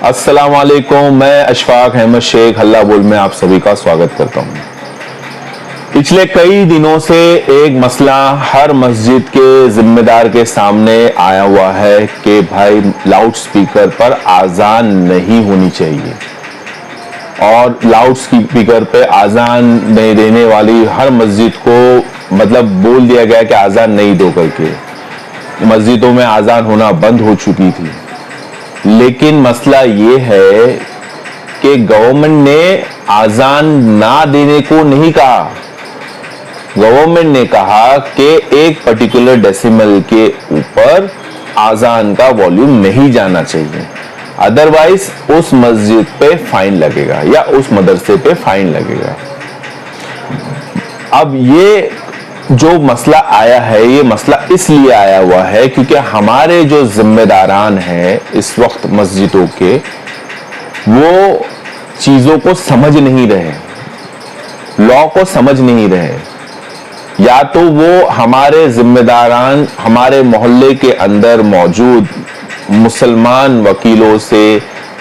अस्सलाम वालेकुम। मैं अशफाक अहमद शेख हल्ला बोल में आप सभी का स्वागत करता हूं। पिछले कई दिनों से एक मसला हर मस्जिद के जिम्मेदार के सामने आया हुआ है कि भाई लाउड स्पीकर पर आजान नहीं होनी चाहिए, और लाउड स्पीकर पे आजान नहीं देने वाली हर मस्जिद को मतलब बोल दिया गया कि आजान नहीं दो करके। मस्जिदों में आजान होना बंद हो चुकी थी, लेकिन मसला ये है कि गवर्नमेंट ने आजान ना देने को नहीं कहा। गवर्नमेंट ने कहा कि एक पर्टिकुलर डेसिमल के ऊपर आजान का वॉल्यूम नहीं जाना चाहिए, अदरवाइज उस मस्जिद पे फाइन लगेगा या उस मदरसे पे फाइन लगेगा। अब ये जो मसला आया है, ये मसला इसलिए आया हुआ है क्योंकि हमारे जो जिम्मेदारान हैं इस वक्त मस्जिदों के, वो चीजों को समझ नहीं रहे, लॉ को समझ नहीं रहे। या तो वो हमारे जिम्मेदारान हमारे मोहल्ले के अंदर मौजूद मुसलमान वकीलों से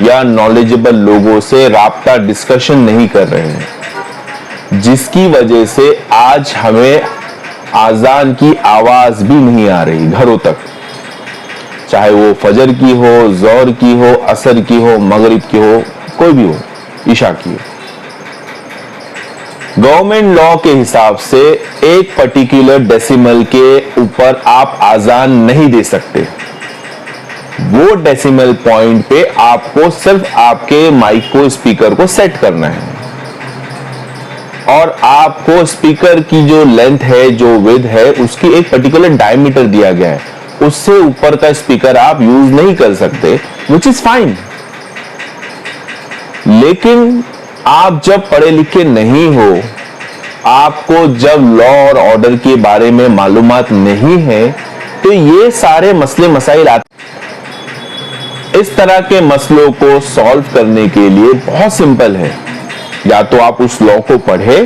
या नॉलेजेबल लोगों से राब्ता डिस्कशन नहीं कर रहे हैं, जिसकी वजह से आज हमें आजान की आवाज भी नहीं आ रही घरों तक, चाहे वो फजर की हो, जोहर की हो, असर की हो, मगरिब की हो, कोई भी हो, ईशा की हो। गवर्नमेंट लॉ के हिसाब से एक पर्टिकुलर डेसिमल के ऊपर आप आजान नहीं दे सकते। वो डेसिमल पॉइंट पे आपको सिर्फ आपके माइक को, स्पीकर को सेट करना है, और आपको स्पीकर की जो लेंथ है, जो विड्थ है, उसकी एक पर्टिकुलर डायमीटर दिया गया है। उससे ऊपर का स्पीकर आप यूज नहीं कर सकते, विच इज फाइन। लेकिन आप जब पढ़े लिखे नहीं हो, आपको जब लॉ और ऑर्डर के बारे में मालूमात नहीं है, तो ये सारे मसले मसाइल आते। इस तरह के मसलों को सॉल्व करने के लिए बहुत सिंपल है, या तो आप उस लॉ को पढ़े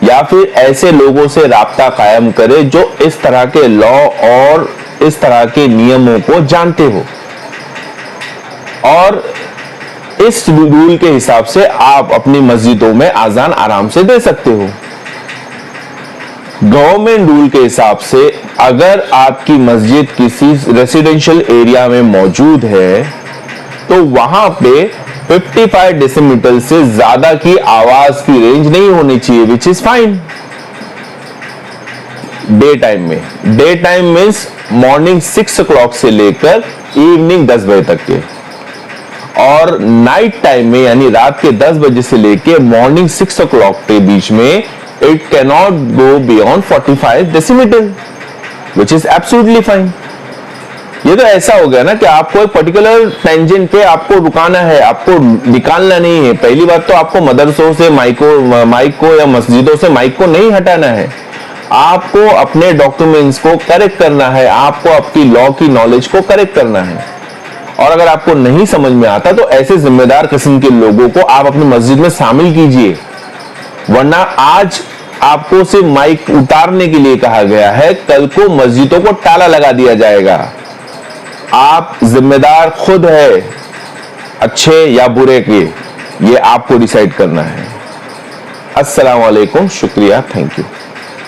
या फिर ऐसे लोगों से राब्ता कायम करें जो इस तरह के लॉ और इस तरह के नियमों को जानते हो, और इस रूल के हिसाब से आप अपनी मस्जिदों में आजान आराम से दे सकते हो। गवर्नमेंट रूल के हिसाब से अगर आपकी मस्जिद किसी रेसिडेंशियल एरिया में मौजूद है तो वहां पे 55 डेसिमीटर से ज्यादा की आवाज की रेंज नहीं होनी चाहिए, which is fine. Day time में, day time means morning 6 o'clock से लेकर इवनिंग 10 बजे तक के, और नाइट टाइम में यानी रात के 10 बजे से लेकर मॉर्निंग 6 o'clock के बीच में it can not go beyond 45 decimetre, which is absolutely fine. ये तो ऐसा हो गया ना कि आपको एक पर्टिकुलर टेंजेंट पे आपको रुकाना है, आपको निकालना नहीं है। पहली बात तो आपको मदरसों से माइक को या मस्जिदों से माइक को नहीं हटाना है, आपको अपने डॉक्यूमेंट्स को करेक्ट करना है, आपको आपकी लॉ की नॉलेज को करेक्ट करना है। और अगर आपको नहीं समझ में आता तो ऐसे जिम्मेदार किस्म के लोगों को आप अपनी मस्जिद में शामिल कीजिए, वरना आज आपको सिर्फ माइक उतारने के लिए कहा गया है, कल को मस्जिदों को ताला लगा दिया जाएगा। आप जिम्मेदार खुद है, अच्छे या बुरे के, ये आपको डिसाइड करना है। अस्सलाम वालेकुम, शुक्रिया, थैंक यू।